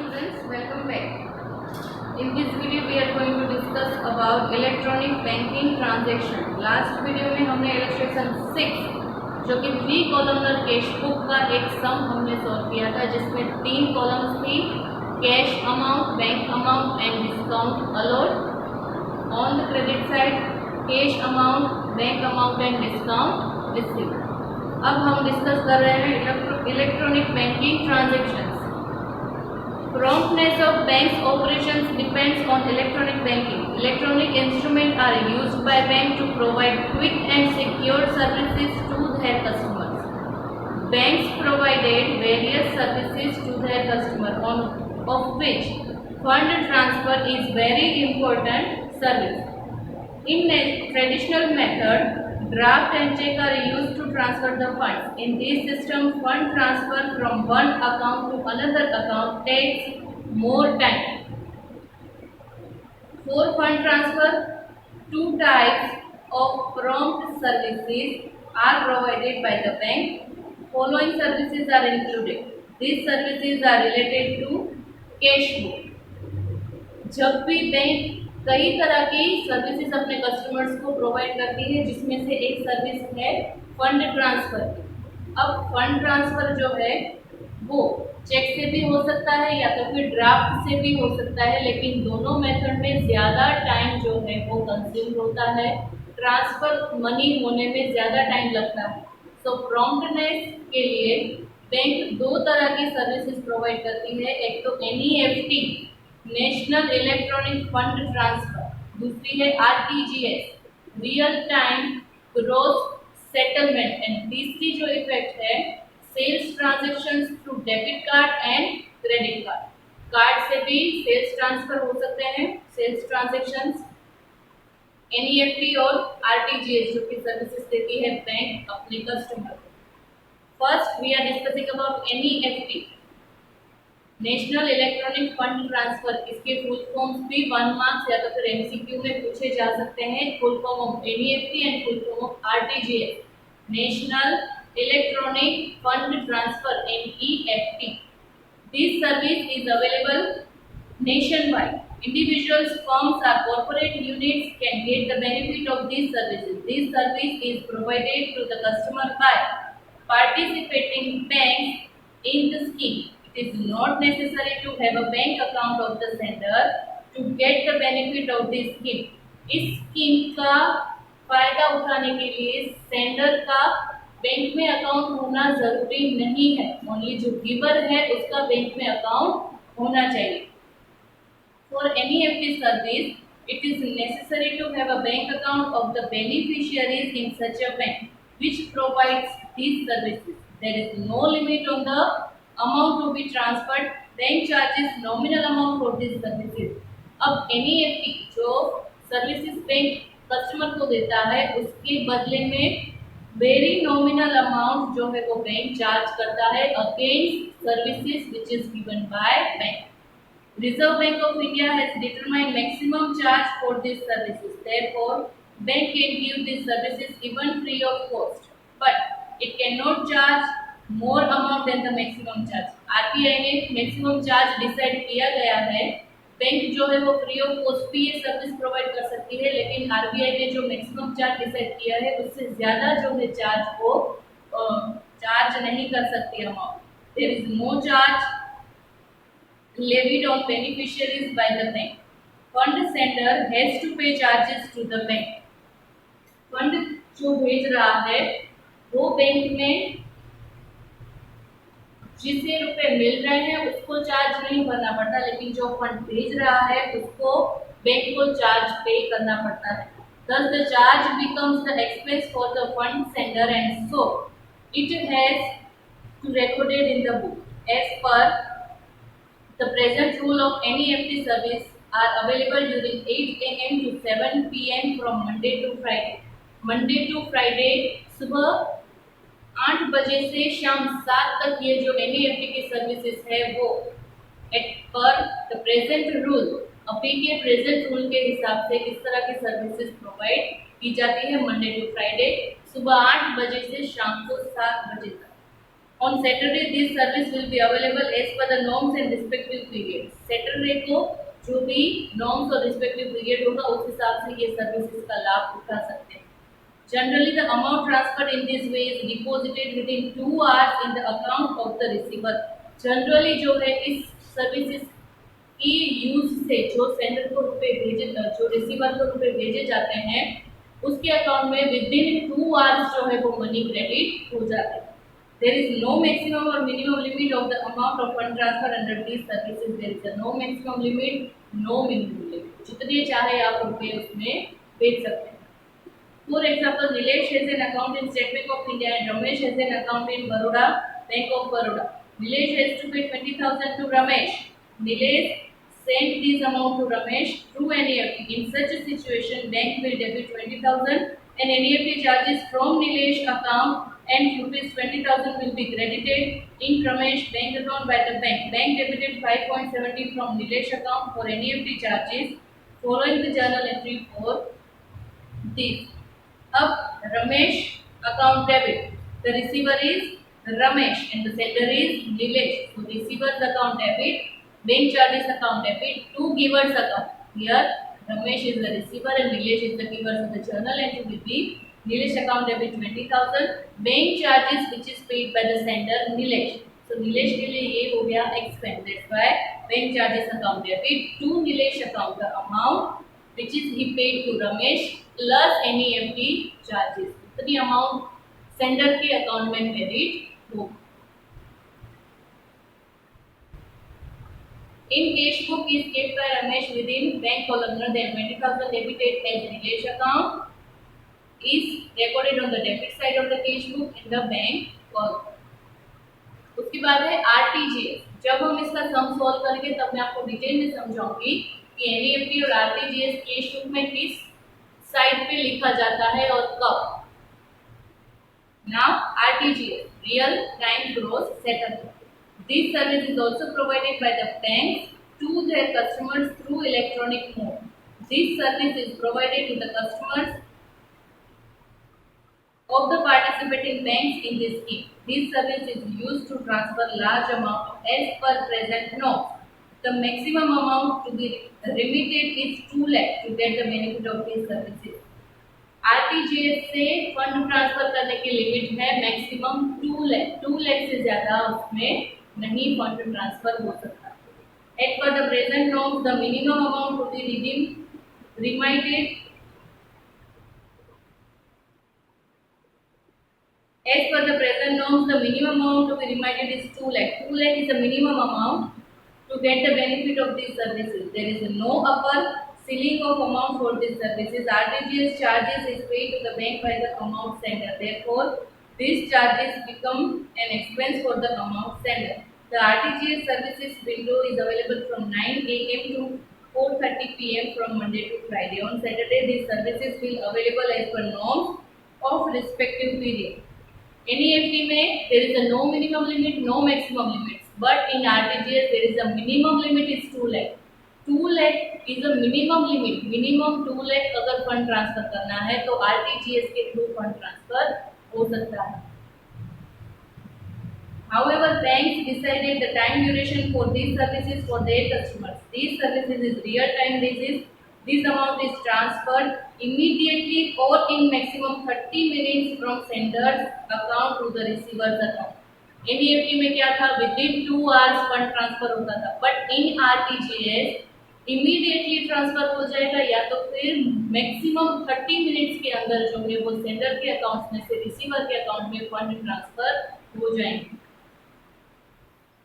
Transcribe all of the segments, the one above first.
students, welcome back. In this video we are going to discuss about electronic banking transaction. Last video में हमने illustration 6 जो कि 3 columnar cash book का एक सम हमने सॉल्व किया था, जिसमें 3 कॉलम्स थी: cash amount, bank amount and discount allowed on the credit side, cash amount, bank amount and discount received. अब हम डिस्कस कर रहे हैं electronic banking transactions. Promptness of banks operations depends on electronic banking. Electronic instruments are used by banks to provide quick and secure services to their customers. Banks provided various services to their customers, of which fund transfer is very important service. In a traditional method, draft and check are used to transfer the funds. In this system, fund transfer from one account to another account takes more time. For fund transfer, 2 types of prompt services are provided by the bank. Following services are included. These services are related to cash book. जब भी bank कई तरह की services अपने customers को provide करती है, जिसमें से एक सर्विस है फंड ट्रांसफ़र. अब फंड ट्रांसफ़र जो है वो चेक से भी हो सकता है या तो फिर ड्राफ्ट से भी हो सकता है, लेकिन दोनों मेथड में ज़्यादा टाइम जो है वो कंज्यूम होता है. ट्रांसफ़र मनी होने में ज़्यादा टाइम लगता है. सो प्रॉम्प्टनेस के लिए बैंक 2 तरह की सर्विसेज प्रोवाइड करती है. एक तो NEFT, national electronic fund transfer, दूसरी है RTGS, real time gross settlement, and तीसरी जो इफेक्ट है sales transactions through debit card and credit card. Card से भी सेल्स ट्रांसफर हो सकते हैं, सेल्स ट्रांजैक्शंस. NEFT और RTGS जो कि सर्विसेज देती है बैंक अपने customer. First we are discussing about NEFT, national electronic fund transfer. इसके फुल फॉर्म्स भी 1 मार्क्स या तो फिर MCQ में पूछे जा सकते हैं. Full form of NEFT and full form of RTGS, national electronic fund transfer NEFT. This service is available nationwide. Individuals, firms or corporate units can get the benefit of these services. This service is provided to the customer by participating banks in the scheme. It is not necessary to have a bank account of the sender to get the benefit of this scheme. इस scheme का फायदा उठाने के लिए sender का bank में account होना जरूरी नहीं है. ओनली जो गिवर है उसका बैंक में अकाउंट होना चाहिए. For NEFT service, it is necessary to have a bank account of the beneficiaries in such a bank which provides these services. There is no limit on the amount to be transferred. Bank charges nominal amount for these services. अब NEFT जो services bank customer को देता है, उसके बदले में very nominal amount जो है वो बैंक चार्ज करता है against services which is given by bank. Reserve Bank of India has determined maximum charge for these services. Therefore, bank can give these services even free of cost, but it cannot charge more amount than the maximum charge. RBI ने maximum charge decide किया गया है. Bank जो है वो free of cost भी ये service provide कर सकती है, लेकिन RBI ने जो मैक्सिमम चार्ज डिसाइड किया है उससे ज़्यादा जो है चार्ज वो चार्ज नहीं कर सकती amount. There is no charge levied on beneficiaries by the bank. Fund sender has to pay charges to the bank. Fund जो भेज रहा है वो बैंक में जितने रुपए मिल रहे हैं उसको चार्ज नहीं भरना पड़ता, लेकिन जो फंड भेज रहा है उसको बैंक को चार्ज पे करना पड़ता है. Thus the charge becomes the expense for the fund sender, and so it has to recorded in the book. As per the present rule of NEFT service are available during 8 AM to 7 PM from Monday to Friday. Monday to Friday सुबह 8 बजे से शाम 7 तक ये जो NEFT की services है वो एट पर द प्रेजेंट रूल, अभी के प्रेजेंट रूल के हिसाब से इस तरह की सर्विसेज प्रोवाइड की जाती है मंडे टू फ्राइडे सुबह 8 बजे से शाम को 7 बजे तक. On Saturday, this service will be available as per the norms and respective periods. Saturday को जो भी norms और respective period होगा उस हिसाब से ये services का लाभ उठा सकते हैं. Generally, the amount transferred in this way is deposited within 2 hours in the account of the receiver. Generally जो है इस services की यूज से जो सेंडर को रुपए भेजे जो रिसीवर को रुपए भेजे जाते हैं उसके अकाउंट में विद इन 2 आवर्स जो है वो मनी क्रेडिट हो जाते हैं. There is no maximum or minimum limit of the amount of fund transfer under these services. There is a no maximum limit, no minimum limit. जितने चाहे आप रुपए उसमें भेज सकते हैं. For example, Nilesh has an account in State Bank of India and Ramesh has an account in Baroda Bank of Baroda. Nilesh has to pay 20,000 to Ramesh. Nilesh sent this amount to Ramesh through NEFT. In such a situation, bank will debit 20,000 and NEFT charges from Nilesh account and rupees 20,000 will be credited in Ramesh bank account by the bank. Bank debited 5.70 from Nilesh account for NEFT charges following the journal entry for this. अब Ramesh account debit. The receiver is Ramesh and the sender is Nilesh. So receiver's account debit, bank charges account debit to giver's account. Here Ramesh is the receiver and Nilesh is the giver. So the journal entry will be Nilesh account debit 20,000, bank charges which is paid by the sender Nilesh. So Nilesh के लिए ये हो गया expense. That's why bank charges account debit to Nilesh account the amount which is he paid to Ramesh plus NEFT charges. इतनी amount sender के account में credit हो. In cash book is kept by Ramesh within bank column then 20,000 debited as Nilesh account is recorded on the debit side of the cash book in the bank column. उसके बाद है RTGS. जब हम इसका sum solve करेंगे तब मैं आपको डिटेल में समझाऊंगी कि NEFT और RTGS कैश बुक में किस साइड पे लिखा जाता है और कब. Now RTGS, real time gross settlement. This service is also provided by the banks to their customers through electronic mode. This service is provided to the customers of the participating banks in this scheme. This service is used to transfer large amount as per present norms. The maximum amount to be remitted is 2 lakh to get the benefit of these services. RTGS से fund transfer करने की limit है maximum 2 lakh. 2 lakh से ज़्यादा उसमें नहीं fund transfer हो सकता. As per the present norms, the minimum amount to be remitted As per the present norms, the minimum amount to be remitted is 2 lakh. 2 lakh is the minimum amount to get the benefit of these services. There is no upper ceiling of amount for these services. RTGS charges is paid to the bank by the amount sender. Therefore, these charges become an expense for the amount sender. The RTGS services window is available from 9 a.m. to 4:30 p.m. from Monday to Friday. On Saturday, these services will available as per norms of respective period. NEFT में there is a no minimum limit, no maximum limits, but in RTGS there is a minimum limit is 2 lakh. 2 lakh is a minimum limit. Minimum 2 lakh अगर fund transfer करना है तो RTGS के through fund transfer हो सकता है. However, banks decided the time duration for these services for their customers. These services is real time basis. This amount is transferred immediately or in maximum 30 minutes from sender's account to the receiver's account. NEFT में क्या था, within 2 hours fund transfer होता था, but in RTGS immediately transfer हो जाएगा या तो फिर मैक्सिमम 30 मिनट्स के अंदर जो है वो सेंडर के अकाउंट में से रिसीवर के अकाउंट में फंड ट्रांसफर हो जाएंगे.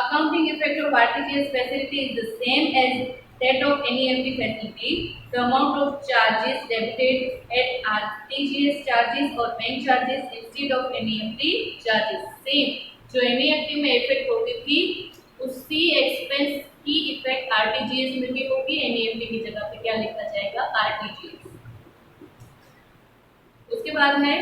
Accounting effect of RTGS facility is the same as that of NEFT facility. The amount of charges debited at RTGS charges or bank charges instead of NEFT charges same. जो NEFT में effect होगी थी उसी expense की effect RTGS में भी होगी. NEFT की जगह पे क्या लिखा जाएगा, RTGS. उसके बाद है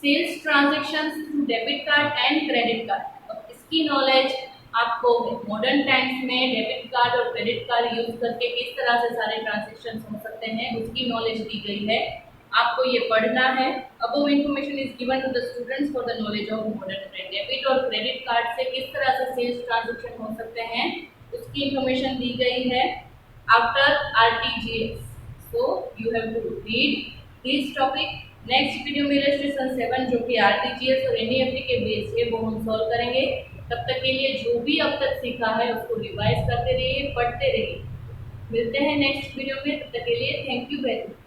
sales transactions through debit card and credit card. इसकी नॉलेज आपको मॉडर्न टाइम्स में डेबिट कार्ड और क्रेडिट कार्ड यूज करके किस तरह से सारे ट्रांजैक्शंस हो सकते हैं उसकी नॉलेज दी गई है. आपको ये पढ़ना है। Above information is given to the students for the knowledge of modern trade. Debit और क्रेडिट कार्ड से किस तरह से सेल्स ट्रांजेक्शन हो सकते हैं उसकी इंफॉर्मेशन दी गई है after RTGS. So you have to read this topic. Next video में इलस्ट्रेशन 7 जो कि आरटीजीएस और एनईएफटी के बेस है वो हम सॉल्व करेंगे। तब तक के लिए जो भी अब तक सीखा है उसको रिवाइज करते रहिए, पढ़ते रहिए। मिलते हैं नेक्स्ट वीडियो में, तब तक के लिए थैंक यू वेरी मच।